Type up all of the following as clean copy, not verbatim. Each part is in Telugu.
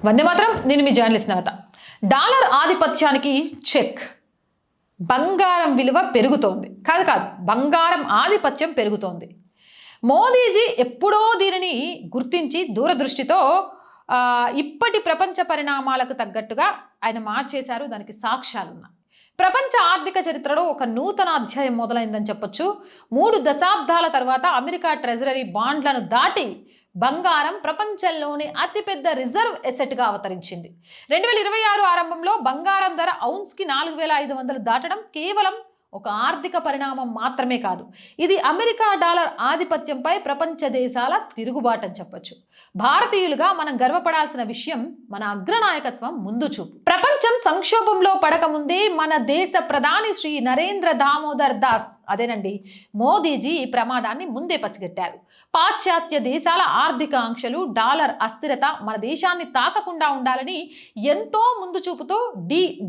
వందే మాత్రం. నేను మీ జర్నలిస్ట్ నవత. డాలర్ ఆధిపత్యానికి చెక్. బంగారం విలువ పెరుగుతోంది. కాదు, బంగారం ఆధిపత్యం పెరుగుతోంది. మోదీజీ ఎప్పుడో దీనిని గుర్తించి దూరదృష్టితో ఇప్పటి ప్రపంచ పరిణామాలకు తగ్గట్టుగా ఆయన మార్చేశారు. దానికి సాక్ష్యాలున్నాయి. ప్రపంచ ఆర్థిక చరిత్రలో ఒక నూతన అధ్యాయం మొదలైందని చెప్పొచ్చు. 3 దశాబ్దాల తర్వాత అమెరికా ట్రెజరీ బాండ్లను దాటి బంగారం ప్రపంచంలోని అతిపెద్ద రిజర్వ్ ఎసెట్గా అవతరించింది. 2026 ఆరంభంలో బంగారం ధర ఔన్స్కి 4500 దాటడం కేవలం ఒక ఆర్థిక పరిణామం మాత్రమే కాదు, ఇది అమెరికా డాలర్ ఆధిపత్యంపై ప్రపంచ దేశాల తిరుగుబాటని చెప్పొచ్చు. భారతీయులుగా మనం గర్వపడాల్సిన విషయం మన అగ్రనాయకత్వం ముందు చూపు. ప్రపంచం సంక్షోభంలో పడకముందే మన దేశ ప్రధాని శ్రీ నరేంద్ర దామోదర్ దాస్ మోదీజీ ఈ ప్రమాదాన్ని ముందే పసిగట్టారు. పాశ్చాత్య దేశాల ఆర్థిక ఆంక్షలు, డాలర్ అస్థిరత మన దేశాన్ని తాకకుండా ఉండాలని ఎంతో ముందు చూపుతో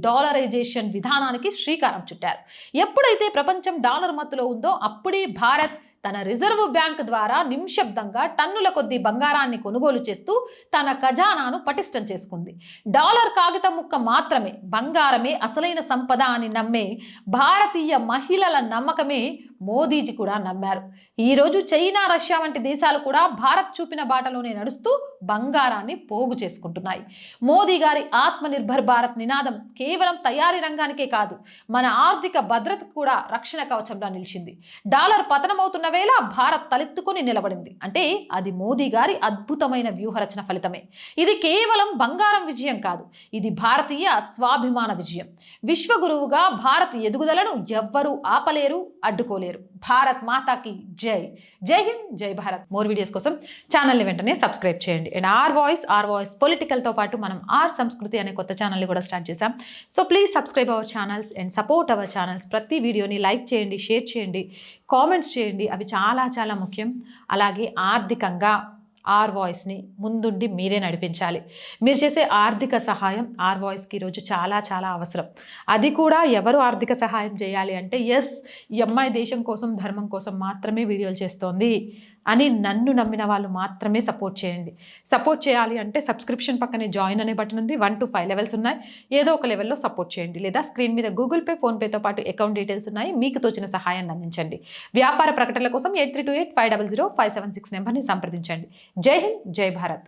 డాలరైజేషన్ విధానానికి శ్రీకారం చుట్టారు. ఎప్పుడైతే ప్రపంచం డాలర్ మత్తులో ఉందో అప్పుడే భారత్ తన రిజర్వ్ బ్యాంక్ ద్వారా నిమిషబ్దంగా టన్నుల కొద్దీ బంగారాన్ని కొనుగోలు చేస్తూ తన ఖజానాను పటిష్టం చేసుకుంది. డాలర్ కాగితం ముక్క మాత్రమే, బంగారమే అసలైన సంపద అని నమ్మే భారతీయ మహిళల నమ్మకమే మోదీజీ కూడా నమ్మారు. ఈరోజు చైనా, రష్యా వంటి దేశాలు కూడా భారత్ చూపిన బాటలోనే నడుస్తూ బంగారాన్ని పోగు చేసుకుంటున్నాయి. మోదీ గారి ఆత్మనిర్భర్ భారత్ నినాదం కేవలం తయారీ రంగానికే కాదు, మన ఆర్థిక భద్రతకు కూడా రక్షణ కవచంగా నిలిచింది. డాలర్ పతనమవుతున్న వేళ భారత్ తలెత్తుకొని నిలబడింది అంటే అది మోదీ గారి అద్భుతమైన వ్యూహరచన ఫలితమే. ఇది కేవలం బంగారం విజయం కాదు, ఇది భారతీయ స్వాభిమాన విజయం. విశ్వగురువుగా భారత్ ఎదుగుదలను ఎవ్వరూ ఆపలేరు, అడ్డుకోలేరు. భారత్ మాతాకి జై. జై హింద్, జై భారత్. మోర్ వీడియోస్ కోసం ఛానల్ని వెంటనే సబ్స్క్రైబ్ చేయండి. అండ్ ఆర్ వాయిస్ పొలిటికల్తో పాటు మనం ఆర్ సంస్కృతి అనే కొత్త ఛానల్ని కూడా స్టార్ట్ చేశాం. So please subscribe our channels and support our channels. ప్రతి వీడియోని లైక్ చేయండి, షేర్ చేయండి, కామెంట్స్ చేయండి. అవి చాలా చాలా ముఖ్యం. అలాగే ఆర్థికంగా ఆర్ వాయిస్ని ముందుండి మీరే నడిపించాలి. మీరు చేసే ఆర్థిక సహాయం ఆర్ వాయిస్కి ఈరోజు చాలా చాలా అవసరం. అది కూడా ఎవరు ఆర్థిక సహాయం చేయాలి అంటే ఈ అమ్మాయి దేశం కోసం, ధర్మం కోసం మాత్రమే వీడియోలు చేస్తోంది అని నన్ను నమ్మిన వాళ్ళు మాత్రమే సపోర్ట్ చేయండి. సపోర్ట్ చేయాలి అంటే సబ్స్క్రిప్షన్ పక్కనే జాయిన్ అనే బటన్ ఉంది. 1 to 5 లెవెల్స్ ఉన్నాయి. ఏదో ఒక లెవెల్లో సపోర్ట్ చేయండి. లేదా స్క్రీన్ మీద గూగుల్ పే, ఫోన్పేతో పాటు అకౌంట్ డీటెయిల్స్ ఉన్నాయి. మీకు తోచిన సహాయాన్ని అందించండి. వ్యాపార ప్రకటనల కోసం 8328500576 నెంబర్ని సంప్రదించండి. జై హింద్, జై భారత్.